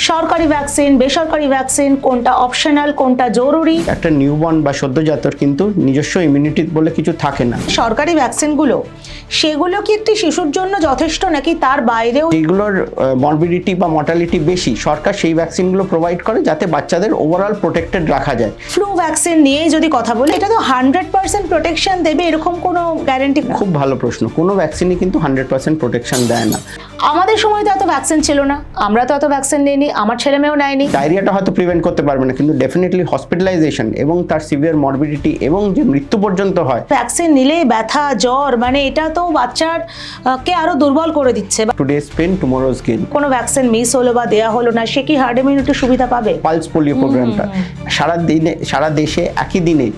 সরকারি ভ্যাকসিন, বেসরকারি ভ্যাকসিন, কোনটা অপশনাল, কোনটা জরুরি। একটা নিউবর্ন বা সদ্যজাতর কিন্তু নিজস্ব ইমিউনিটি বলে কিছু থাকে না। সরকারি ভ্যাকসিনগুলো সেগুলো কি একটি শিশুর জন্য যথেষ্ট নাকি তার বাইরেও? যেগুলোর মরবিডিটি বা মর্টালিটি বেশি, সরকার সেই ভ্যাকসিনগুলো প্রোভাইড করে যাতে বাচ্চাদের ওভারঅল প্রোটেক্টেড রাখা যায়। ফ্লু ভ্যাকসিন নিয়েই যদি কথা বলি, এটা তো 100% প্রোটেকশন দেবে এরকম কোনো গ্যারান্টি? খুব ভালো প্রশ্ন। কোনো ভ্যাকসিনই কিন্তু 100% প্রোটেকশন দেয় না। আমাদের সময় তো এত ভ্যাকসিন ছিল না, আমরা তো এত ভ্যাকসিন নিইনি, আমার ছেলে মেয়েও নেয়নি। ডায়রিয়াটা হয়তো প্রিভেন্ট করতে পারবে না, কিন্তু ডেফিনেটলি হসপিটালাইজেশন এবং তার সিভিয়ার মরবিডিটি এবং যে মৃত্যু পর্যন্ত হয়। ভ্যাকসিন নিলে ব্যথা, জ্বর, মানে এটা তো বাচ্চার কে আরো দুর্বল করে দিচ্ছে। Today's pain tomorrow's gain. কোনো ভ্যাকসিন মিস হলো বা দেয়া হলো না, সে কি হার্ড ইমিউনিটি সুবিধা পাবে? পালস পোলিও প্রোগ্রামটা সারা দেশে একই দিনে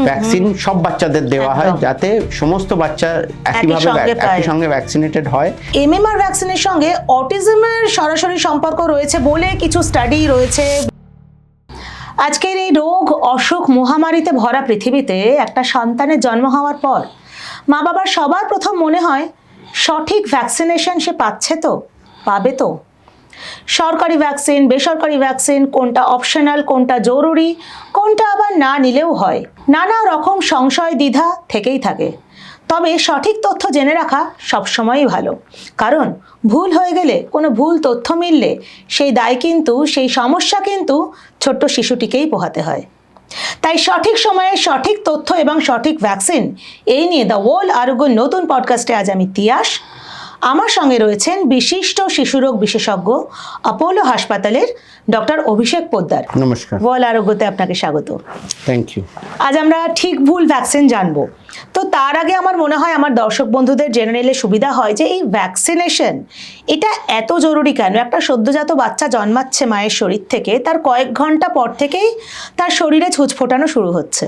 ভ্যাকসিন সব বাচ্চাদের দেওয়া হয়, যাতে সমস্ত বাচ্চা একই সঙ্গে ভ্যাকসিনেটেড হয়। এমএমআর ভ্যাকসিনের সঙ্গে অটিজমের সরাসরি সম্পর্ক রয়েছে বলে কিছু স্টাডি রয়েছে। আজকের এই রোগ, অসুখ, মহামারীতে ভরা পৃথিবীতে একটা সন্তানের জন্ম হওয়ার পর মা বাবার সবার প্রথম মনে হয় সঠিক ভ্যাকসিনেশন সে পাচ্ছে তো, পাবে তো। সরকারি ভ্যাকসিন, বেসরকারি ভ্যাকসিন, কোনটা অপশনাল, কোনটা জরুরি, কোনটা আবার না নিলেও হয়, নানা রকম সংশয় দ্বিধা থেকেই থাকে। তবে সঠিক তথ্য জেনে রাখা সবসময়ই ভালো, কারণ ভুল হয়ে গেলে, কোনো ভুল তথ্য মিললে সেই দায় কিন্তু, সেই সমস্যা কিন্তু ছোট্ট শিশুটিকেই পোহাতে হয়। তাই সঠিক সময়ে সঠিক তথ্য এবং সঠিক ভ্যাকসিন, এই নিয়ে দ্য ওয়ার্ল্ড আরোগ্য নতুন পডকাস্টে আজ আমি তিয়াস। আমার সঙ্গে রয়েছেন বিশিষ্ট শিশুরোগ বিশেষজ্ঞ, অ্যাপোলো হাসপাতালের ডক্টর অভিষেক পোদ্দার। নমস্কার। ওয়ার্ল্ড আরোগ্যতে আপনাকে স্বাগত। Thank you. আজ আমরা ঠিক ভুল ভ্যাকসিন জানবো। তো তার আগে আমার মনে হয় আমার দর্শক বন্ধুদের জেনে নিলে সুবিধা হয় যে এই ভ্যাকসিনেশন এটা এত জরুরি কেন। একটা সদ্যজাত বাচ্চা জন্মাচ্ছে মায়ের শরীর থেকে, তার কয়েক ঘন্টা পর থেকেই তার শরীরে ছুঁচ ফোটানো শুরু হচ্ছে।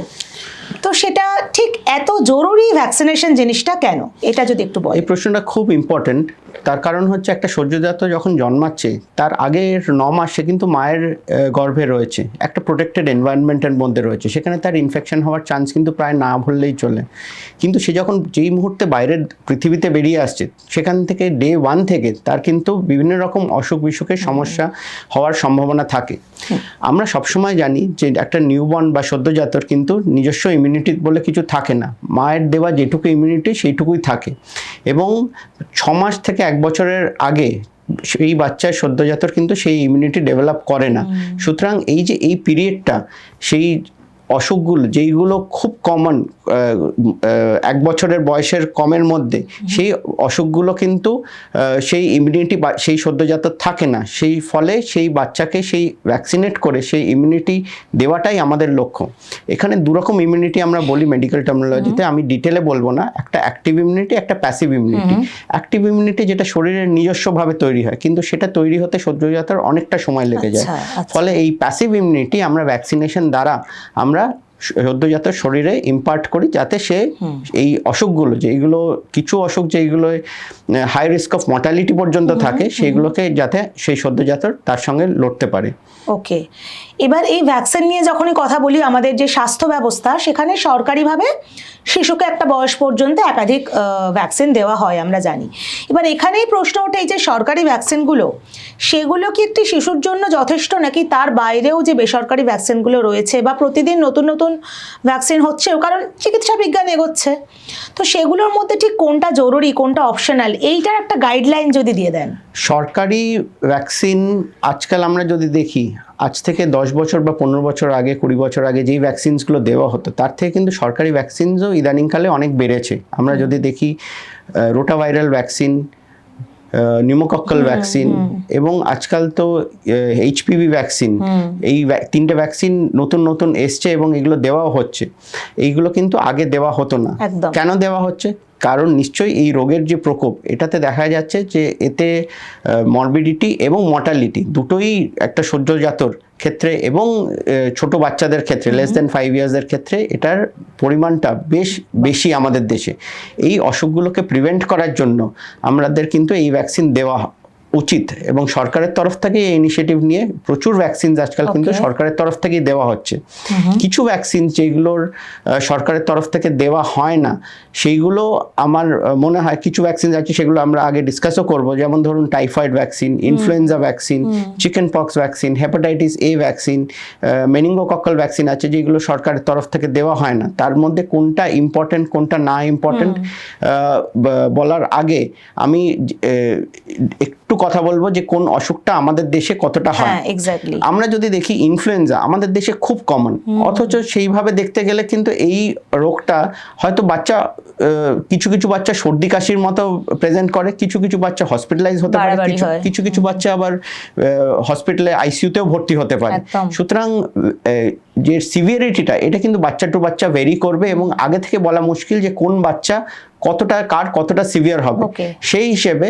তো সেটা ঠিক এত জরুরি ভ্যাকসিনেশন জিনিসটা কেন, এটা যদি একটু বলেন। এই প্রশ্নটা খুব ইম্পর্টেন্ট। তার কারণ হচ্ছে একটা সদ্যজাত যখন জন্মাচ্ছে তার আগের 9 মাস সে কিন্তু মায়ের গর্ভে রয়েছে, একটা প্রোটেক্টেড এনভায়রনমেন্টের মধ্যে রয়েছে, সেখানে তার ইনফেকশন হওয়ার চান্স কিন্তু প্রায় না বললেই চলে। কিন্তু সে যখন যেই মুহূর্তে বাইরের পৃথিবীতে বেরিয়ে আসছে, সেখান থেকে ডে 1 থেকে তার কিন্তু বিভিন্ন রকম অসুখ বিসুখের সমস্যা হওয়ার সম্ভাবনা থাকে। আমরা সবসময় জানি যে একটা নিউবর্ন বা সদ্যজাতর কিন্তু নিজস্ব ইমিউনিটি বলে কিছু থাকে না। মায়ের দেওয়া যেটুকু ইমিউনিটি সেইটুকুই থাকে, এবং 6 মাস থেকে 1 বছরের আগে সেই বাচ্চার সদ্যজাতর কিন্তু সেই ইমিউনিটি ডেভেলপ করে না। সুতরাং এই যে এই পিরিয়ডটা, সেই অসুখগুলো যেইগুলো খুব কমন 1 বছরের বয়সের কমের মধ্যে, সেই অসুখগুলো কিন্তু সেই ইমিউনিটি বা সেই সদ্যজাতর থাকে না। সেই ফলে সেই বাচ্চাকে সেই ভ্যাকসিনেট করে সেই ইমিউনিটি দেওয়াটাই আমাদের লক্ষ্য। এখানে দুরকম ইমিউনিটি আমরা বলি মেডিকেল টার্মিনোলজিতে, আমি ডিটেলে বলবো না। একটা অ্যাক্টিভ ইমিউনিটি, একটা প্যাসিভ ইমিউনিটি। অ্যাক্টিভ ইমিউনিটি যেটা শরীরের নিজস্বভাবে তৈরি হয়, কিন্তু সেটা তৈরি হতে সদ্যজাতর অনেকটা সময় লেগে যায়। ফলে এই প্যাসিভ ইমিউনিটি আমরা ভ্যাকসিনেশন দ্বারা আমরা সদ্যজাত শরীরে ইম্পার্ট করি, যাতে সে এই অসুখগুলো, যেইগুলো কিছু অসুখ যেইগুলো হাই রিস্ক অফ মর্টালিটি পর্যন্ত থাকে, সেইগুলোকে যাতে সেই সদ্যজাতর তার সঙ্গে লড়তে পারে। ওকে, এবার এই ভ্যাকসিন নিয়ে যখনই কথা বলি, আমাদের যে স্বাস্থ্য ব্যবস্থা, সেখানে সরকারিভাবে শিশুকে একটা বয়স পর্যন্ত একাধিক ভ্যাকসিন দেওয়া হয়, আমরা জানি। এবার এখানেই প্রশ্ন ওঠে, এই যে সরকারি ভ্যাকসিনগুলো, সেগুলো কি একটি শিশুর জন্য যথেষ্ট নাকি তার বাইরেও যে বেসরকারি ভ্যাকসিনগুলো রয়েছে, বা প্রতিদিন নতুন নতুন ভ্যাকসিন হচ্ছে, কারণ চিকিৎসা বিজ্ঞান এগোচ্ছে, তো সেগুলোর মধ্যে ঠিক কোনটা জরুরি, কোনটা অপশনাল, এইটার একটা গাইডলাইন যদি দিয়ে দেন। সরকারি ভ্যাকসিন আজকাল আমরা যদি দেখি, আজ থেকে 10 বছর বা 15 বছর আগে, 20 বছর আগে যেই ভ্যাকসিনসগুলো দেওয়া হতো, তার থেকে কিন্তু সরকারি ভ্যাকসিনসও ইদানিংকালে অনেক বেড়েছে। আমরা যদি দেখি রোটাভাইরাল ভ্যাকসিন, নিউমোকক্কাল ভ্যাকসিন, এবং আজকাল তো এইচপিভি ভ্যাকসিন, এই 3টে ভ্যাকসিন নতুন নতুন এসছে এবং এগুলো দেওয়াও হচ্ছে। এইগুলো কিন্তু আগে দেওয়া হতো না। কেন দেওয়া হচ্ছে? কারণ নিশ্চয়ই এই রোগের যে প্রকোপ, এটাতে দেখা যাচ্ছে যে এতে মরবিডিটি এবং মর্টালিটি দুটোই একটা সদ্যজাতর ক্ষেত্রে এবং ছোট বাচ্চাদের ক্ষেত্রে, লেস দেন 5 ইয়ার্সের ক্ষেত্রে এটার পরিমাণটা বেশ বেশি আমাদের দেশে। এই অসুখগুলোকে প্রিভেন্ট করার জন্য আমাদের কিন্তু এই ভ্যাকসিন দেওয়া উচিত এবং সরকারের তরফ থেকে এই ইনিশিয়েটিভ নিয়ে প্রচুর ভ্যাকসিন আজকাল কিন্তু সরকারের তরফ থেকেই দেওয়া হচ্ছে। কিছু ভ্যাকসিন যেগুলোর সরকারের তরফ থেকে দেওয়া হয় না সেইগুলো আমার মনে হয় কিছু ভ্যাকসিন আছে সেগুলো আমরা আগে ডিসকাসও করব, যেমন ধরুন typhoid vaccine, influenza vaccine, chicken pox vaccine, hepatitis A vaccine, meningococcal vaccine আছে যেগুলো সরকারের তরফ থেকে দেওয়া হয় না। তার মধ্যে কোনটা ইম্পর্টেন্ট কোনটা না ইম্পর্টেন্ট বলার আগে আমি একটু কথা বলবো যে কোন অসুখটা আমাদের দেশে কতটা হয়। আমরা যদি দেখি ইনফ্লুয়েঞ্জা আমাদের দেশে খুব কমন, অথচ সেইভাবে দেখতে গেলে কিন্তু এই রোগটা হয়তো বাচ্চা কিছু কিছু বাচ্চা সর্দি কাশির মতো প্রেজেন্ট করে, কিছু কিছু বাচ্চা হসপিটালাইজ হতে পারে, কিছু কিছু বাচ্চা আবার হসপিটালে আইসিইউতেও ভর্তি হতে পারে। সুতরাং যে সিভিয়ারিটিটা এটা কিন্তু বাচ্চা টু বাচ্চা ভেরি করবে এবং আগে থেকে বলা মুশকিল যে কোন বাচ্চা কতটা সিভিয়ার হবে। সেই হিসেবে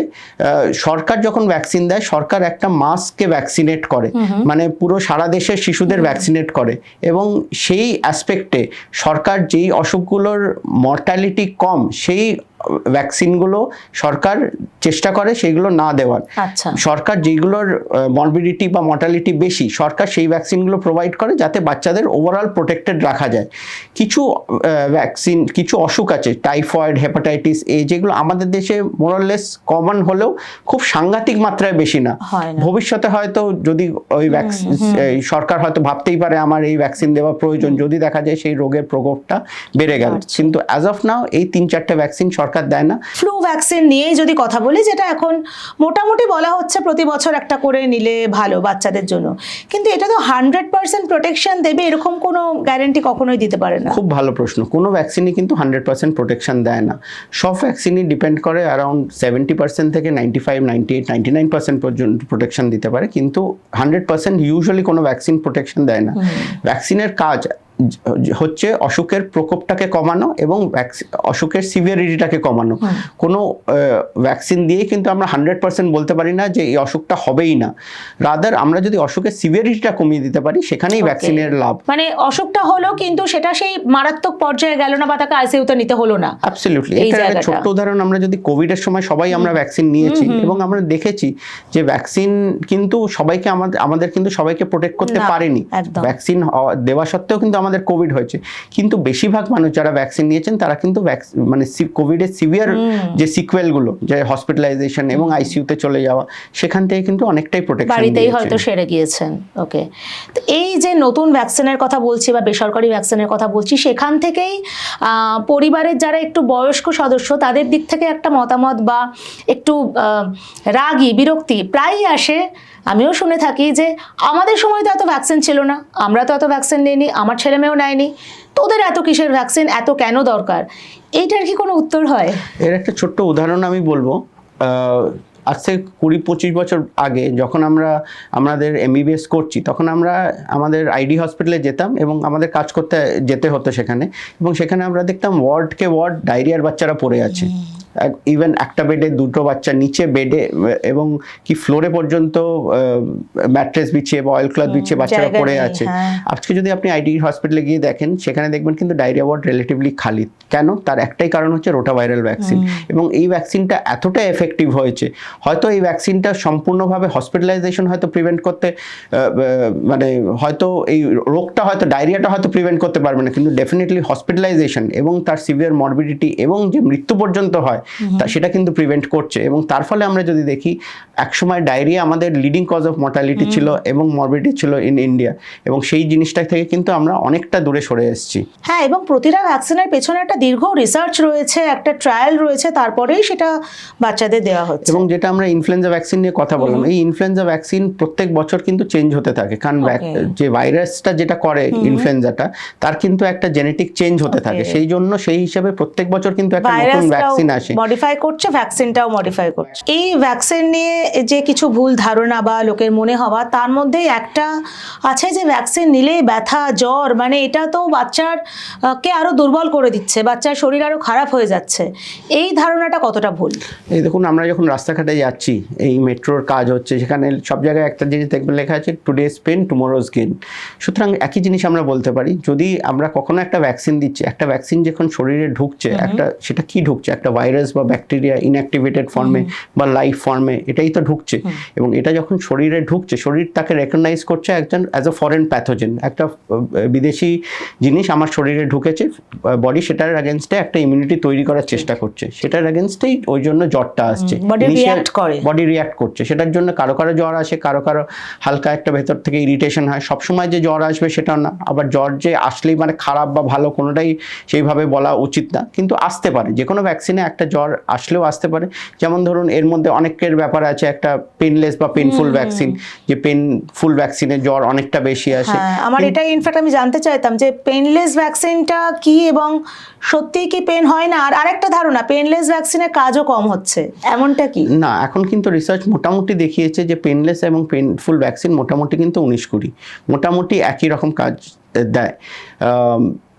সরকার যখন ভ্যাকসিন দেয়, সরকার একটা মাসকে ভ্যাকসিনেট করে, মানে পুরো সারা দেশের শিশুদের ভ্যাকসিনেট করে এবং সেই অ্যাসপেক্টে সরকার যেই অসুখগুলোর মর্টালিটি কম সেই ভ্যাকসিনগুলো সরকার চেষ্টা করে সেইগুলো না দেওয়ার। সরকার যেগুলোর মরবিডিটি বা মর্টালিটি বেশি সরকার সেই ভ্যাকসিনগুলো প্রোভাইড করে যাতে বাচ্চাদের ওভারঅল প্রোটেক্টেড রাখা যায়। কিছু ভ্যাকসিন কিছু অসুখ আছে টাইফয়েড, হেপাটাইটিস এ, যেগুলো আমাদের দেশে মোরলেস কমন হলেও খুব সাংঘাতিক মাত্রায় বেশি না। ভবিষ্যতে হয়তো যদি ওই ভ্যাকসিন সরকার হয়তো ভাবতেই পারে আমার এই ভ্যাকসিন দেওয়া প্রয়োজন যদি দেখা যায় সেই রোগের প্রকোপটা বেড়ে গেল, কিন্তু অ্যাজ অফ নাও এই 3-4টে ভ্যাকসিন সরকার দেয় না। ফ্লু ভ্যাকসিন নিয়েই যদি কথা বলি, যেটা এখন মোটামুটি বলা হচ্ছে প্রতি বছর একটা করে নিলে ভালো বাচ্চাদের জন্য, কিন্তু এটা তো 100% প্রোটেকশন দেবে এরকম কোনো গ্যারান্টি কখনোই দিতে পারে না। খুব ভালো প্রশ্ন। কোনো ভ্যাকসিনই কিন্তু 100% প্রোটেকশন দেয় না। সব ভ্যাকসিনই ডিপেন্ড করে অ্যারাউন্ড 70% থেকে 95, 98, 99% পর্যন্ত প্রোটেকশন দিতে পারে, কিন্তু 100% ইউজুয়ালি কোনো ভ্যাকসিন প্রোটেকশন দেয় না। ভ্যাকসিনের কাজ হচ্ছে অসুখের প্রকোপটাকে কমানো এবং অসুখের সিভিয়ারিটিটাকে কমানো। কোনো ভ্যাকসিন দিয়ে কিন্তু আমরা 100% বলতে পারি না যে এই অসুখটা হবেই না। রাদার আমরা যদি অসুখের সিভিয়ারিটিটা কমিয়ে দিতে পারি সেখানেই ভ্যাকসিনের লাভ। মানে অসুখটা হলো কিন্তু সেটা সেই মারাত্মক পর্যায়ে গেল না বা তাকে আইসিইউতে নিতে হলো না। অ্যাবসলিউটলি। এটার একটা ছোট্ট উদাহরণ, আমরা যদি কোভিডের সময় সবাই আমরা ভ্যাকসিন নিয়েছি এবং আমরা দেখেছি যে ভ্যাকসিন কিন্তু সবাইকে আমাদের কিন্তু সবাইকে প্রোটেক্ট করতে পারেনি। ভ্যাকসিন দেওয়া সত্ত্বেও কিন্তু আমাদের কোভিড হয়েছে, কিন্তু বেশিরভাগ মানুষ যারা ভ্যাকসিন নিয়েছেন তারা কিন্তু মানে কোভিডের সিভিয়ার যে সিকুয়েলগুলো, যে হসপিটালাইজেশন এবং আইসিইউতে চলে যাওয়া, সেখান থেকে কিন্তু অনেকটাই প্রোটেকশন বাড়িতেই হয়তো সেরে গিয়েছেন। ওকে, তো এই যে নতুন ভ্যাকসিনের কথা বলছি বা বেসরকারি ভ্যাকসিনের কথা বলছি, সেখান থেকেই পরিবারের যারা একটু বয়স্ক সদস্য তাদের দিক থেকে একটা মতামত বা একটু রাগী বিরক্তি প্রায়ই আসে। আমিও শুনে থাকি যে আমাদের সময় তো এত ভ্যাকসিন ছিল না, আমরা তো এত ভ্যাকসিন নিইনি, আমার ছেলে মেয়েও নেয়নি, তোদের এত কিসের ভ্যাকসিন, এত কেন দরকার? এইটার কি কোনো উত্তর হয়? এর একটা ছোট্ট উদাহরণ আমি বলবো। আজ থেকে 20-25 বছর আগে যখন আমাদের এমবিবিএস করছি, তখন আমরা আমাদের আইডি হসপিটালে যেতাম এবং আমাদের কাজ করতে যেতে হতো সেখানে, এবং সেখানে আমরা দেখতাম ওয়ার্ডকে ওয়ার্ড ডায়রিয়ার বাচ্চারা পড়ে আছে। ইভেন একটা বেডে 2টো বাচ্চা, নিচে বেডে এবং কি ফ্লোরে পর্যন্ত ম্যাট্রেস বিছিয়ে বা অয়েল ক্লথ বিছিয়ে বাচ্চারা পড়ে আছে। আজকে যদি আপনি আইডি হসপিটালে গিয়ে দেখেন সেখানে দেখবেন কিন্তু ডায়রিয়া ওয়ার্ড রিলেটিভলি খালি। কেন? তার একটাই কারণ হচ্ছে রোটাভাইরাল ভ্যাকসিন, এবং এই ভ্যাকসিনটা এতটা এফেক্টিভ হয়েছে, হয়তো এই ভ্যাকসিনটা সম্পূর্ণভাবে হসপিটালাইজেশন হয়তো প্রিভেন্ট করতে, মানে হয়তো এই রোগটা হয়তো ডায়রিয়াটা হয়তো প্রিভেন্ট করতে পারবে না, কিন্তু ডেফিনেটলি হসপিটালাইজেশন এবং তার সিভিয়ার মরবিডিটি এবং যে মৃত্যু পর্যন্ত হয় তা সেটা কিন্তু প্রিভেন্ট করছে। এবং তার ফলে আমরা যদি দেখি, একসময় ডায়রিয়া আমাদের লিডিং কজ অফ মর্টালিটি ছিল এবং মরবিডিটি ছিল ইন ইন্ডিয়া, এবং সেই জিনিসটা থেকে কিন্তু আমরা অনেকটা দূরে সরে এসেছি। হ্যাঁ, এবং প্রতিটা ভ্যাকসিনের পেছনে একটা দীর্ঘ রিসার্চ রয়েছে, একটা ট্রায়াল রয়েছে, তারপরেই সেটা বাচ্চাদের দেওয়া হচ্ছে। এবং যেটা আমরা ইনফ্লুয়েঞ্জা ভ্যাকসিন নিয়ে কথা বললাম, এই ইনফ্লুয়েঞ্জা ভ্যাকসিন প্রত্যেক বছর কিন্তু চেঞ্জ হতে থাকে, কারণ যে ভাইরাসটা যেটা করে ইনফ্লুয়েঞ্জাটা, তার কিন্তু একটা জেনেটিক চেঞ্জ হতে থাকে, সেই জন্য সেই হিসাবে প্রত্যেক বছর কিন্তু একটা নতুন ভ্যাকসিন আসে, মডিফাই করছে, ভ্যাকসিনটাও মডিফাই করছে। এই ভ্যাকসিন নিয়ে যে কিছু ভুল ধারণা বা লোকের মনে হওয়া, তার মধ্যে একটা আছে যে ভ্যাকসিন নিলে ব্যথা, জ্বর, মানে এটা তো বাচ্চার কে আরো দুর্বল করে দিচ্ছে, বাচ্চার শরীর আরো খারাপ হয়ে যাচ্ছে। এই ধারণাটা কতটা ভুল? এই দেখুন, আমরা যখন রাস্তাঘাটে যাচ্ছি, এই মেট্রোর কাজ হচ্ছে, সেখানে সব জায়গায় একটা জিনিস দেখবেন লেখা আছে টুডেজ পেন টুমরোজ গেইন। সুতরাং একই জিনিস আমরা বলতে পারি, যদি আমরা কখনো একটা ভ্যাকসিন দিচ্ছি, একটা ভ্যাকসিন যখন শরীরে ঢুকছে, সেটা কি ঢুকছে? একটা ভাইরাস ভাইরাস বা ব্যাকটেরিয়া ইনঅ্যাক্টিভেটেড ফর্মে বা লাইভ ফর্মে এটাই তো ঢুকছে, এবং এটা যখন শরীরে ঢুকছে শরীর তাকে রেকগনাইজ করছে একজন অ্যাজ আ ফরেন প্যাথোজেন, একটা বিদেশি জিনিস আমার শরীরে ঢুকেছে, বডি সেটার অ্যাগেনস্টে একটা ইমিউনিটি তৈরি করার চেষ্টা করছে, সেটার অ্যাগেনস্টেই ওই জন্য জ্বরটা আসছে, বডি রিয়াক্ট করছে, সেটার জন্য কারো কারো জ্বর আসে, কারো কারো হালকা একটা ভেতর থেকে ইরিটেশন হয়। সবসময় যে জ্বর আসবে সেটা না, আবার জ্বর যে আসলেই মানে খারাপ বা ভালো কোনোটাই সেইভাবে বলা উচিত না, কিন্তু আসতে পারে, যে কোনো ভ্যাকসিনে একটা জ্বর আসলেও আসতে পারে। যেমন ধরুন এর মধ্যে অনেকের ব্যাপার আছে একটা পেনলেস বা পেনফুল ভ্যাকসিন, যে পেনফুল ভ্যাকসিনে জ্বর অনেকটা বেশি আসে। আমার এটা ইনফ্যাক্ট আমি জানতে চাইতাম যে পেনলেস ভ্যাকসিনটা কি এবং সত্যি কি পেন হয় না, আর আরেকটা ধারণা পেনলেস ভ্যাকসিনের কাজও কম হচ্ছে, এমনটা কি? না, এখন কিন্তু রিসার্চ মোটামুটি দেখিয়েছে যে পেনলেস এবং পেনফুল ভ্যাকসিন মোটামুটি কিন্তু 19-20 মোটামুটি একই রকম কাজ দেয়।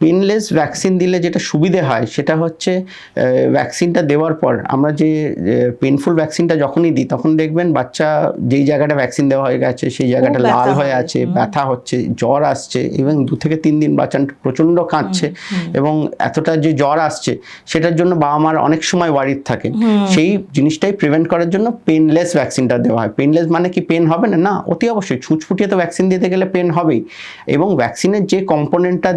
পেনলেস ভ্যাকসিন দিলে যেটা সুবিধে হয় সেটা হচ্ছে ভ্যাকসিনটা দেওয়ার পর আমরা যে পেনফুল ভ্যাকসিনটা যখনই দিই তখন দেখবেন বাচ্চা যেই জায়গাটা ভ্যাকসিন দেওয়া হয়ে গেছে সেই জায়গাটা লাল হয়ে আছে, ব্যথা হচ্ছে, জ্বর আসছে, এবং 2 থেকে 3 দিন বাচ্চা প্রচণ্ড কাঁদছে, এবং এতটা যে জ্বর আসছে সেটার জন্য বাবা মার অনেক সময় ওয়ারিড থাকে। সেই জিনিসটাই প্রিভেন্ট করার জন্য পেনলেস ভ্যাকসিনটা দেওয়া হয়। পেনলেস মানে কি পেন হবে না? না, অতি অবশ্যই ছুঁচ ফুটিয়ে তো ভ্যাকসিন দিতে গেলে পেন হবেই, এবং ভ্যাকসিনের যে কম্পোনেন্টটা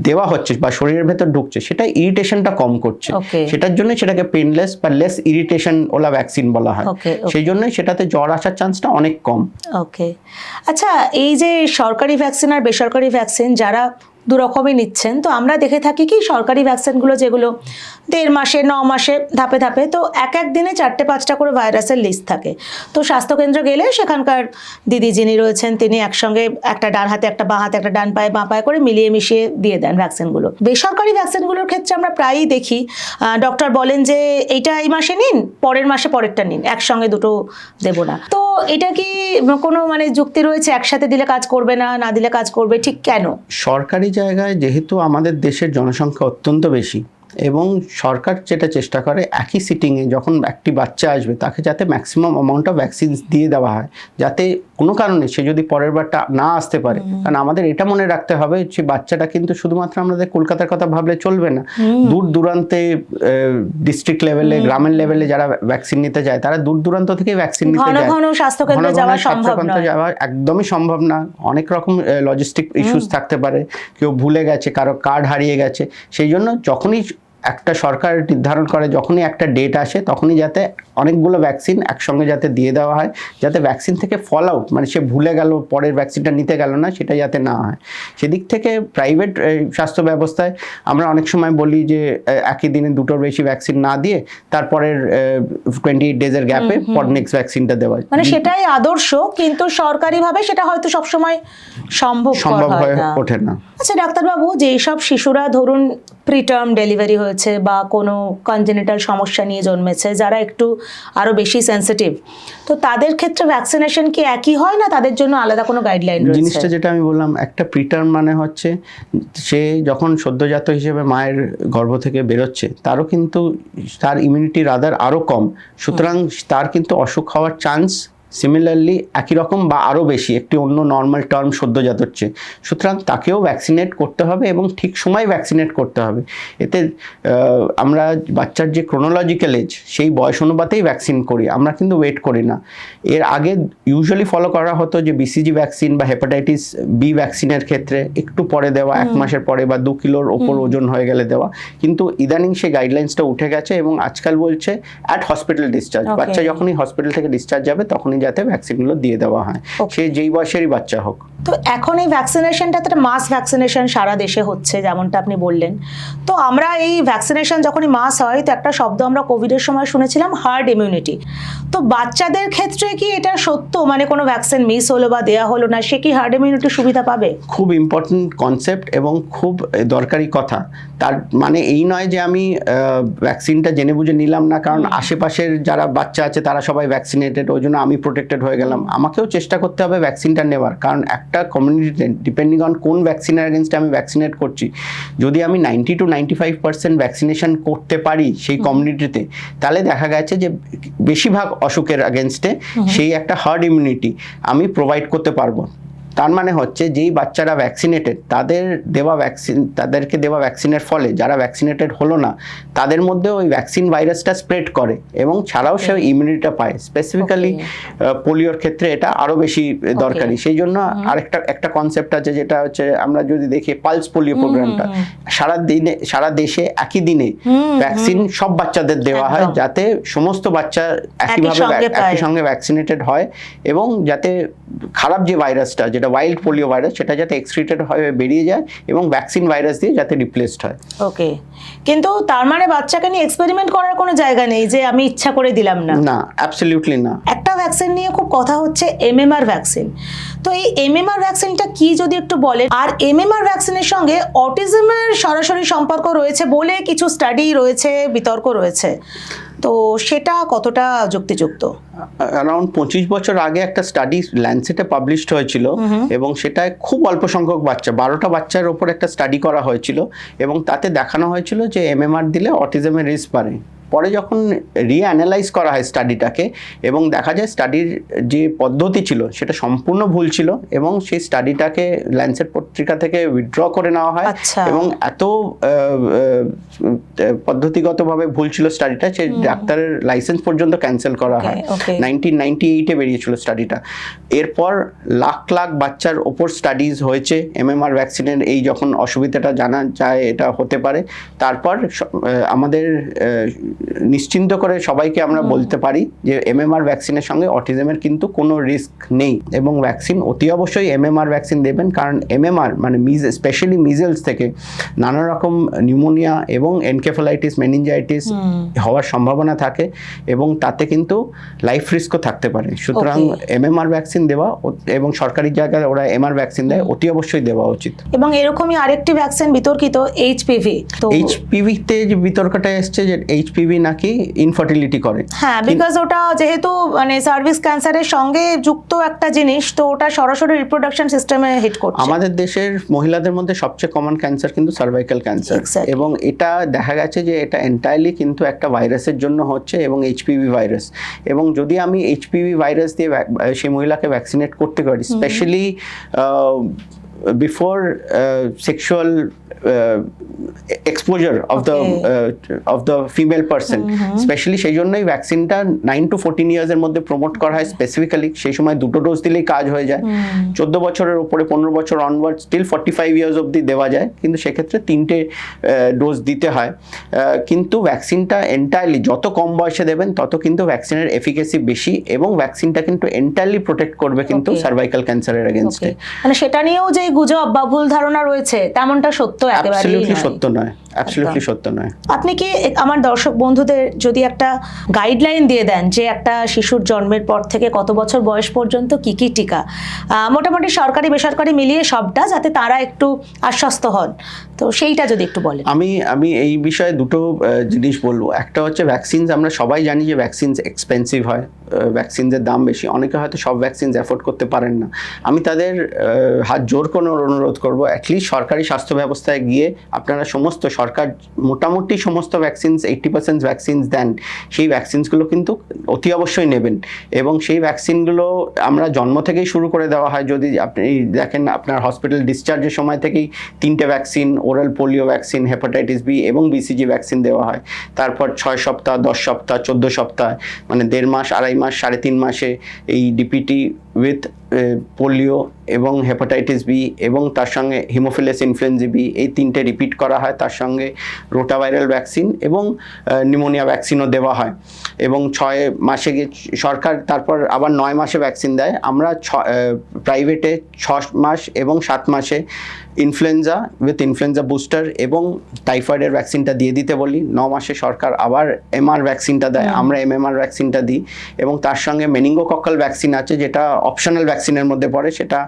দেওয়া হচ্ছে বা শরীরের ভেতর ঢুকছে সেটা ইরিটেশনটা কম করছে, সেটার জন্য সেটাকে পেনলেস বা লেস ইরিটেশন ওলা ভ্যাকসিন বলা হয়। সেই জন্যই সেটাতে জ্বর আসার চান্সটা অনেক কম। ওকে, আচ্ছা, এই যে সরকারি ভ্যাকসিন আর বেসরকারি ভ্যাকসিন যারা দু রকমই নিচ্ছেন, তো আমরা দেখে থাকি কি সরকারি ভ্যাকসিনগুলো যেগুলো 1.5 মাসে 9 মাসে ধাপে ধাপে, তো এক এক দিনে 4-5টা করে ভাইরাসের লিস্ট থাকে। তো স্বাস্থ্যকেন্দ্র গেলে সেখানকার দিদি যিনি রয়েছেন তিনি একসঙ্গে একটা ডান হাতে একটা বাঁ হাতে একটা ডান পায়ে বাঁ পায়ে করে মিলিয়ে মিশিয়ে দিয়ে দেন ভ্যাকসিনগুলো। বেসরকারি ভ্যাকসিনগুলোর ক্ষেত্রে আমরা প্রায়ই দেখি ডক্টর বলেন যে এইটা এই মাসে নিন, পরের মাসে পরেরটা নিন, একসঙ্গে দুটো দেবো না। তো এটা কি কোনো মানে যুক্তি রয়েছে, একসাথে দিলে কাজ করবে না, না দিলে কাজ করবে, ঠিক কেন? সরকারি জায়গায় যেহেতু আমাদের দেশের জনসংখ্যা অত্যন্ত বেশি, এবং সরকার যেটা চেষ্টা করে একই সিটিংয়ে যখন একটি বাচ্চা আসবে তাকে যাতে ম্যাক্সিমাম অ্যামাউন্ট অফ ভ্যাকসিন দিয়ে দেওয়া হয়, যাতে কোনো কারণে সে যদি পরের বারটা না আসতে পারে। কারণ আমাদের এটা মনে রাখতে হবে যে বাচ্চাটা কিন্তু শুধুমাত্র আমাদের কলকাতার কথা ভাবলে চলবে না, দূর দূরান্তে ডিস্ট্রিক্ট লেভেলে গ্রামের লেভেলে যারা ভ্যাকসিন নিতে যায় তারা দূর দূরান্ত থেকে ভ্যাকসিন নিতে যায়, ঘন স্বাস্থ্যকেন্দ্রে যাওয়া একদমই সম্ভব না, অনেক রকম লজিস্টিক ইস্যুস থাকতে পারে, কেউ ভুলে গেছে, কারো কার্ড হারিয়ে গেছে। সেই জন্য যখনই একটা সরকার নির্ধারণ করে, যখনই একটা ডেট আসে তখনই যাতে অনেকগুলো ভ্যাকসিন একসঙ্গে যাতে দিয়ে দেওয়া হয়, যাতে ভ্যাকসিন থেকে ফল আউট মানে সে ভুলে গেল পরের ভ্যাকসিনটা নিতে গেল না সেটা যাতে না হয়। সেদিক থেকে প্রাইভেট স্বাস্থ্য ব্যবস্থায় আমরা অনেক সময় বলি যে একই দিনে 2টোর বেশি ভ্যাকসিন না দিয়ে তারপরের 28 ডেজের গ্যাপে পর নেক্সট ভ্যাকসিনটা দেওয়া, মানে সেটাই আদর্শ, কিন্তু সরকারিভাবে সেটা হয়তো সবসময় সম্ভব হয়ে ওঠে না। আচ্ছা ডাক্তারবাবু, যেসব শিশুরা ধরুন প্রিটার্ম ডেলিভারি হয়েছে বা কোনো কনজেনিটাল সমস্যা নিয়ে জন্মেছে, যারা একটু আরো বেশি সেনসিটিভ, তো তাদের ক্ষেত্রে ভ্যাকসিনেশন কি একই হয় না তাদের জন্য আলাদা কোনো গাইডলাইন রয়েছে? জিনিসটা যেটা আমি বললাম, একটা প্রিটার্ম মানে হচ্ছে সে যখন সদ্যজাত হিসেবে মায়ের গর্ভ থেকে বেরোচ্ছে তারও কিন্তু তার ইমিউনিটি রাদার আরও কম, সুতরাং তার কিন্তু অসুখ হওয়ার চান্স সিমিলারলি একই রকম বা আরও বেশি, একটি অন্য নর্মাল টার্ম সদ্যজাত হচ্ছে, সুতরাং তাকেও ভ্যাকসিনেট করতে হবে এবং ঠিক সময় ভ্যাকসিনেট করতে হবে। এতে আমরা বাচ্চার যে ক্রোনোলজিক্যাল এজ সেই বয়স অনুপাতেই ভ্যাকসিন করি, আমরা কিন্তু ওয়েট করি না। এর আগে ইউজুয়ালি ফলো করা হতো যে বিসিজি ভ্যাকসিন বা হেপাটাইটিস বি ভ্যাকসিনের ক্ষেত্রে একটু পরে দেওয়া, 1 মাসের পরে বা 2 কিলোর ওপর ওজন হয়ে গেলে দেওয়া, কিন্তু ইদানিং সেই গাইডলাইন্সটা উঠে গেছে এবং আজকাল বলছে অ্যাট হসপিটাল ডিসচার্জ, বাচ্চা যখনই হসপিটাল থেকে ডিসচার্জ যাবে তখনই যাতে ভ্যাকসিনগুলো দিয়ে দেওয়া হয়, সে যেই বয়সেরই বাচ্চা হোক। তো এখন এই ভ্যাকসিনেশনটা তো মাস ভ্যাকসিনেশন সারা দেশে হচ্ছে যেমনটা আপনি বললেন, তো আমরা এই ভ্যাকসিনেশন যখনই মাস হয় তো একটা শব্দ আমরা কোভিডের সময় শুনেছিলাম হার্ড ইমিউনিটি, তো বাচ্চাদের ক্ষেত্রে কি এটা সত্য, মানে কোনো ভ্যাকসিন মিস হলো বা দেয়া হলো না সে কি হার্ড ইমিউনিটির সুবিধা পাবে? খুব ইম্পর্টেন্ট কনসেপ্ট এবং খুব দরকারি কথা। তার মানে এই নয় যে আমি ভ্যাকসিনটা জেনে বুঝে নিলাম না কারণ আশেপাশের যারা বাচ্চা আছে তারা সবাই ভ্যাকসিনেটেড, ওই জন্য আমি প্রোটেক্টেড হয়ে গেলাম। আমাকেও চেষ্টা করতে হবে ভ্যাকসিনটা নেওয়ার, কারণ একটা কমিউনিটিতে ডিপেন্ডিং অন কোন ভ্যাকসিনের এগেনস্টে আমি ভ্যাকসিনেট করছি, যদি আমি 90 to 95% ভ্যাকসিনেশন করতে পারি সেই কমিউনিটিতে, তাহলে দেখা গেছে যে বেশিরভাগ অসুখের এগেনস্টে সেই একটা হার্ড ইমিউনিটি আমি প্রোভাইড করতে পারবো। তার মানে হচ্ছে যেই বাচ্চারা ভ্যাকসিনেটেড তাদেরকে দেওয়া ভ্যাকসিনের ফলে যারা ভ্যাকসিনেটেড হলো না তাদের মধ্যে ওই ভ্যাকসিন ভাইরাসটা স্প্রেড করে এবং ছাড়াও সে ইমিউনিটিটা পায়। স্পেসিফিক্যালি পোলিওর ক্ষেত্রে এটা আরো বেশি দরকারি। সেই জন্য একটা কনসেপ্ট আছে যেটা হচ্ছে আমরা যদি দেখি পালস পোলিও প্রোগ্রামটা সারা দেশে একই দিনে ভ্যাকসিন সব বাচ্চাদের দেওয়া হয় যাতে সমস্ত বাচ্চা একই সঙ্গে ভ্যাকসিনেটেড হয় এবং যাতে খারাপ যে ভাইরাসটা যেটা ওয়াইল্ড পোলিও ভাইরাস সেটা যাতে এক্সক্রিটেড হয়ে বেরিয়ে যায় এবং ভ্যাকসিন ভাইরাস দিয়ে যাতে রিপ্লেসড হয়। ওকে, কিন্তু তার মানে বাচ্চাকে নিয়ে এক্সপেরিমেন্ট করার কোনো জায়গা নেই যে আমি ইচ্ছা করে দিলাম না? না, অ্যাবসলিউটলি না। একটা ভ্যাকসিন নিয়ে খুব কথা হচ্ছে এমএমআর ভ্যাকসিন। তো এই এমএমআর ভ্যাকসিনটা কি যদি একটু বলেন, আর এমএমআর ভ্যাকসিনের সঙ্গে অটিজমের সরাসরি সম্পর্ক রয়েছে বলে কিছু স্টাডি রয়েছে, বিতর্ক রয়েছে, তো সেটা কতটা যুক্তিযুক্ত? অ্যারাউন্ড 25 বছর আগে একটা স্টাডি ল্যান্সেটে পাবলিশড হয়েছিল এবং সেটায় খুব অল্প সংখ্যক বাচ্চা 12টা বাচ্চার ওপর একটা স্টাডি করা হয়েছিল এবং তাতে দেখানো হয়েছিল যে এমএমআর দিলে অটিজমের রিস্ক বাড়ে। পরে যখন রিঅ্যানালাইজ করা হয় স্টাডিটাকে এবং দেখা যায় স্টাডির যে পদ্ধতি ছিল সেটা সম্পূর্ণ ভুল ছিল এবং সেই স্টাডিটাকে ল্যান্সেট পত্রিকা থেকে উইথড্র করে নেওয়া হয় এবং এত পদ্ধতিগতভাবে ভুল ছিল স্টাডিটা যে ডাক্তারের লাইসেন্স পর্যন্ত ক্যান্সেল করা হয়। 1998-এ বেরিয়েছিল স্টাডিটা। এরপর লাখ লাখ বাচ্চার ওপর স্টাডিজ হয়েছে এমএমআর ভ্যাকসিনের এই যখন অসুবিধাটা জানা যায় এটা হতে পারে, তারপর আমাদের নিশ্চিন্ত করে সবাইকে আমরা বলতে পারি যে এমএমআর ভ্যাকসিনের সঙ্গে অটিজমের কিন্তু কোনো রিস্ক নেই এবং ভ্যাকসিন অতি অবশ্যই এমএমআর ভ্যাকসিন দেবেন, কারণ এমএমআর মানে স্পেশালি মিজেলস থেকে নানা রকম নিউমোনিয়া এবং এনকেফালাইটিস মেনিনজাইটিস হওয়ার সম্ভাবনা থাকে এবং তাতে কিন্তু লাইফ রিস্কও থাকতে পারে। সুতরাং এমএমআর ভ্যাকসিন দেওয়া এবং সরকারি জায়গায় ওরা এমআর ভ্যাকসিন দেয় অতি অবশ্যই দেওয়া উচিত। এবং এরকমই আরেকটি ভ্যাকসিন বিতর্কিত এইচপিভি। তো এইচপিভিতে যে বিতর্কটা এসছে যে এইচপিভি নাকি ইনফার্টিলিটি করে। হ্যাঁ, বিকজ ওটা যেহেতু মানে সার্ভিস ক্যান্সারের সঙ্গে যুক্ত একটা জিনিস, তো ওটা সরাসরি রিপ্রোডাকশন সিস্টেমে হিট করছে। আমাদের দেশের মহিলাদের মধ্যে সবচেয়ে কমন ক্যান্সার কিন্তু সার্ভাইকাল ক্যান্সার এবং এটা দেখা গেছে যে এটা এন্টায়ারলি কিন্তু একটা ভাইরাসের জন্য হচ্ছে এবং এইচপিভি ভাইরাস। এবং যদি আমি এইচপিভি ভাইরাস দিয়ে সেই মহিলাকে ভ্যাকসিনেট করতে পারি, specially before sexual exposure of the female person, specially সেই জন্যই ভ্যাকসিনটা 9 to 14 ইয়ার্সের মধ্যে প্রমোট করা হয় স্পেসিফিক্যালি। সেই সময় 2টো ডোজ দিলেই কাজ হয়ে যায়। 14 বছরের উপরে 15 বছর অনওয়ার্ড স্টিল 45 ইয়ার্স অবধি দেওয়া যায়, কিন্তু সেক্ষেত্রে 3টে ডোজ দিতে হয়। কিন্তু ভ্যাকসিনটা এন্টায়ারলি যত কম বয়সে দেবেন তত কিন্তু ভ্যাকসিনের এফিকেসি বেশি এবং ভ্যাকসিনটা কিন্তু এন্টায়ারলি প্রোটেক্ট করবে কিন্তু সার্ভাইকাল ক্যান্সারের এগেইনস্টে। মানে সেটা নিয়েও যে গুজব বা ভুল ধারণা রয়েছে তেমনটা সত্য একেবারেই নয়। অ্যাবসলিউটলি সত্য নয়। আপনি কি আমার দর্শক বন্ধুদের যদি একটা গাইডলাইন দিয়ে দেন যে একটা শিশুর জন্মের পর থেকে কত বছর বয়স পর্যন্ত কি কি টিকা, মোটামুটি সরকারি বেসরকারি মিলিয়ে সবটা, যাতে তারা একটু আশ্বস্ত হন, তো সেইটা যদি একটু বলেন। আমি এই বিষয়ে দুটো জিনিস বলবো। একটা হচ্ছে ভ্যাকসিনস, আমরা সবাই জানি যে ভ্যাকসিনস এক্সপেন্সিভ হয়, ভ্যাকসিনসের দাম বেশি, অনেকে হয়তো সব ভ্যাকসিনস অ্যাফোর্ড করতে পারেন না। আমি তাদের হাত জোর করে অনুরোধ করবো অ্যাটলিস্ট সরকারি স্বাস্থ্য ব্যবস্থায় গিয়ে আপনারা সরকার মোটামুটি সমস্ত ভ্যাকসিনস 80% ভ্যাকসিনস দেন, সেই ভ্যাকসিনসগুলো কিন্তু অতি অবশ্যই নেবেন এবং সেই ভ্যাকসিনগুলো আমরা জন্ম থেকেই শুরু করে দেওয়া হয়। যদি আপনি দেখেন আপনার হসপিটাল ডিসচার্জের সময় থেকেই 3টে vaccine, oral polio vaccine, hepatitis B এবং বিসিজি ভ্যাকসিন দেওয়া হয়। তারপর 6 সপ্তাহ, 10 সপ্তাহ, 14 সপ্তাহ, মানে 1.5 মাস, 2.5 মাস, 3.5 মাসে এই ডিপিটি উইথ পোলিও এবং হেপাটাইটিস বি এবং তার সঙ্গে হিমোফিলাস ইনফ্লুয়েঞ্জা বি, এই 3টে রিপিট করা হয়। তার সঙ্গে রোটাভাইরাল ভ্যাকসিন এবং নিউমোনিয়া ভ্যাকসিনও দেওয়া হয় এবং 6 মাসে গিয়ে সরকার তারপর আবার 9 মাসে ভ্যাকসিন দেয়। আমরা প্রাইভেটে 6 মাস এবং 7 মাসে ইনফ্লুয়েঞ্জা উইথ ইনফ্লুয়েঞ্জা বুস্টার এবং টাইফয়েডের ভ্যাকসিনটা দিয়ে দিতে বলি। 9 মাসে সরকার আবার এমআর ভ্যাকসিনটা দেয়, আমরা এমএমআর ভ্যাকসিনটা দিই এবং তার সঙ্গে মেনিঙ্গোকক্কাল ভ্যাকসিন আছে যেটা অপশনাল ভ্যাকসিনের মধ্যে পড়ে, সেটা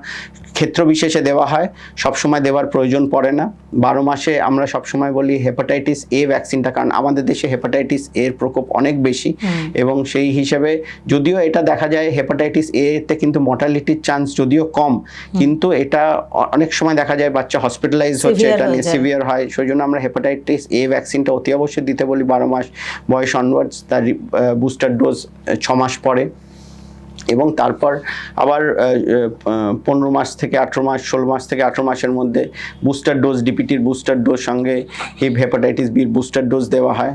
ক্ষেত্র বিশেষে দেওয়া হয়, সবসময় দেওয়ার প্রয়োজন পড়ে না। 12 মাসে আমরা সবসময় বলি হেপাটাইটিস এ ভ্যাকসিনটা, কারণ আমাদের দেশে হেপাটাইটিস এর প্রকোপ অনেক বেশি এবং সেই হিসেবে যদিও এটা দেখা যায় হেপাটাইটিস এতে কিন্তু মর্টালিটির চান্স যদিও কম, কিন্তু এটা অনেক সময় দেখা যায় বাচ্চা হসপিটালাইজ হচ্ছে, এটা নিয়ে সিভিয়ার হয়। সেই জন্য আমরা হেপাটাইটিস এ ভ্যাকসিনটা অতি অবশ্যই দিতে বলি 12 মাস বয়স অনওয়ার্ডস, তার বুস্টার ডোজ 6 মাস পরে। এবং তারপর আবার 15 মাস থেকে 18 মাস, 16 মাস থেকে 18 মাসের মধ্যে বুস্টার ডোজ, ডিপিটির বুস্টার ডোজ সঙ্গে হেপাটাইটিস বির বুস্টার ডোজ দেওয়া হয়।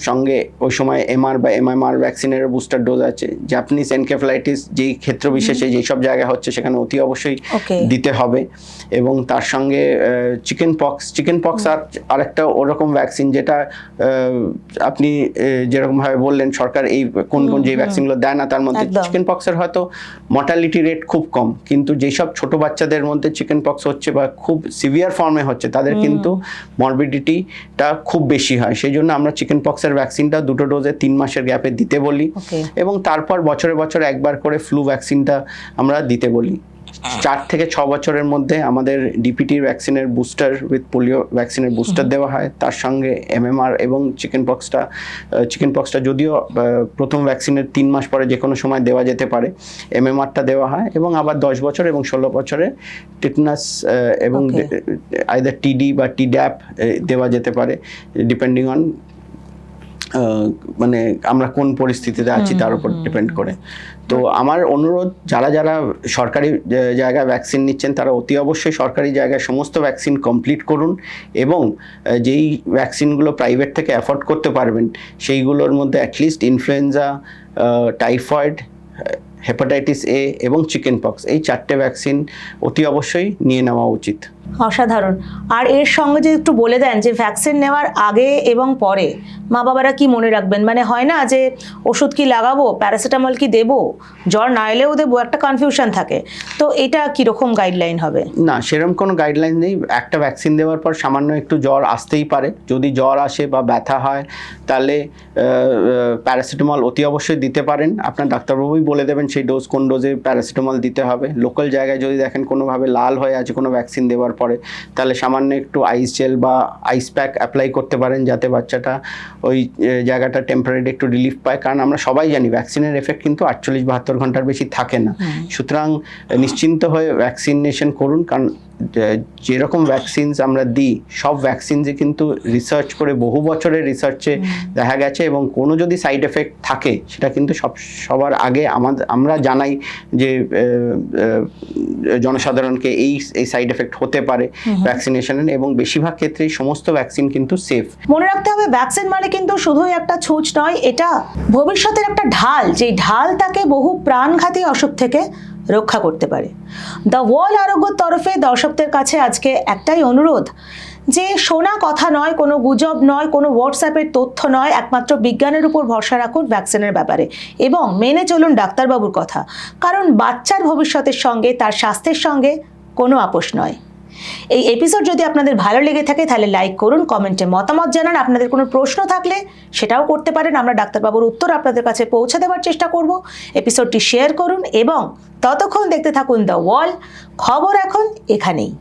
সঙ্গে ওই সময় এমআর বা এমএমআর ভ্যাকসিনের বুস্টার ডোজ আছে। জাপানিজ এনকেফেলাইটিস যেই ক্ষেত্র বিশেষে যেসব জায়গায় হচ্ছে সেখানে অতি অবশ্যই দিতে হবে। এবং তার সঙ্গে চিকেন পক্স আরেকটা ওরকম ভ্যাকসিন, যেটা আপনি যেরকমভাবে বললেন সরকার এই কোন যে ভ্যাকসিনগুলো দেয় না, তার মধ্যে চিকেন পক্সের হয়তো মর্টালিটি রেট খুব কম, কিন্তু যেসব ছোট বাচ্চাদের মধ্যে চিকেন পক্স হচ্ছে বা খুব সিভিয়ার ফর্মে হচ্ছে তাদের কিন্তু মরবিডিটিটা খুব বেশি হয়। সেই জন্য আমরা চিকেন পক্সের ভ্যাকসিনটা 2 ডোজে 3 মাসের গ্যাপে দিতে বলি। এবং তারপর বছরে বছরে একবার করে ফ্লু ভ্যাকসিনটা আমরা দিতে বলি। 4 থেকে 6 বছরের মধ্যে আমাদের ডিপিটি ভ্যাকসিনের বুস্টার উইথ পোলিও ভ্যাকসিনের বুস্টার দেওয়া হয়। তার সঙ্গে এমএমআর এবং চিকেন পক্সটা যদিও প্রথম ভ্যাকসিনের 3 মাস পরে যে কোনো সময় দেওয়া যেতে পারে, এমএমআরটা দেওয়া হয়। এবং আবার 10 বছর এবং 16 বছরে টিটনাস এবং আইদার টিডি বা টিড্যাপ দেওয়া যেতে পারে, ডিপেন্ডিং অন মানে আমরা কোন পরিস্থিতিতে আছি তার উপর ডিপেন্ড করে। তো আমার অনুরোধ, যারা সরকারি জায়গায় ভ্যাকসিন নিচ্ছেন তারা অতি অবশ্যই সরকারি জায়গায় সমস্ত ভ্যাকসিন কমপ্লিট করুন। এবং যেই ভ্যাকসিনগুলো প্রাইভেট থেকে অ্যাফোর্ড করতে পারবেন সেইগুলোর মধ্যে at least influenza, typhoid, hepatitis A এবং চিকেন পক্স, এই 4টে ভ্যাকসিন অতি অবশ্যই নিয়ে নেওয়া উচিত। অসাধারণ। আর এর সঙ্গে যে একটু বলে দেন যে ভ্যাকসিন নেওয়ার আগে এবং পরে মা বাবারা কি মনে রাখবেন? মানে হয় না যে ওষুধ কি লাগাবো, প্যারাসিটামল কি দেবো, জ্বর না এলেও দেবো, একটা কনফিউশন থাকে। তো এটা কিরকম গাইডলাইন হবে? না, সেরকম কোনো গাইডলাইন নেই। একটা ভ্যাকসিন দেওয়ার পর সামান্য একটু জ্বর আসতেই পারে। যদি জ্বর আসে বা ব্যথা হয় তাহলে প্যারাসিটামল অতি অবশ্যই দিতে পারেন। আপনার ডাক্তারবাবুই বলে দেবেন সেই কোন ডোজে প্যারাসিটামল দিতে হবে। লোকাল জায়গায় যদি দেখেন কোনোভাবে লাল হয়ে আছে কোনো ভ্যাকসিন দেওয়ার পরে, তাহলে সামান্য একটু আইস জেল বা আইস প্যাক অ্যাপ্লাই করতে পারেন, যাতে বাচ্চাটা ওই জায়গাটা টেম্পারেরি একটু রিলিফ পায়। কারণ আমরা সবাই জানি ভ্যাকসিনের এফেক্ট কিন্তু 48-72 ঘন্টার বেশি থাকে না। সুতরাং নিশ্চিন্ত হয়ে ভ্যাকসিনেশন করুন। কারণ যেরকম ভ্যাকসিনস আমরা দিই সব ভ্যাকসিনসে কিন্তু রিসার্চ করে বহু বছরের রিসার্চে দেখা গেছে, এবং কোনো যদি সাইড এফেক্ট থাকে সেটা কিন্তু সবার আগে আমরা জানাই যে জনসাধারণকে এই সাইড এফেক্ট হতে পারে ভ্যাকসিনেশনের, এবং বেশিরভাগ ক্ষেত্রেই সমস্ত ভ্যাকসিন কিন্তু সেফ। মনে রাখতে হবে ভ্যাকসিন মানে কিন্তু শুধুই একটা ছুঁচ নয়, এটা ভবিষ্যতের একটা ঢাল, যে ঢাল তাকে বহু প্রাণঘাতী অসুখ থেকে রক্ষা করতে পারে। দ্য ওয়ার্ল্ড আরোগ্যর তরফে দর্শকদের কাছে আজকে একটাই অনুরোধ, যে শোনা কথা নয়, কোনো গুজব নয়, কোনো হোয়াটসঅ্যাপের তথ্য নয়, একমাত্র বিজ্ঞানের উপর ভরসা রাখুন ভ্যাকসিনের ব্যাপারে এবং মেনে চলুন ডাক্তারবাবুর কথা। কারণ বাচ্চার ভবিষ্যতের সঙ্গে তার স্বাস্থ্যের সঙ্গে কোনো আপোষ নয়। এই এপিসোড যদি আপনাদের ভালো লেগে থাকে তাহলে লাইক করুন, কমেন্টে মতামত জানান। আপনাদের কোনো প্রশ্ন থাকলে সেটাও করতে পারেন, আমরা ডাক্তারবাবুর উত্তর আপনাদের কাছে পৌঁছে দেওয়ার চেষ্টা করব। এপিসোডটি শেয়ার করুন এবং ততক্ষণ দেখতে থাকুন দ্য ওয়াল। খবর এখন এখানেই।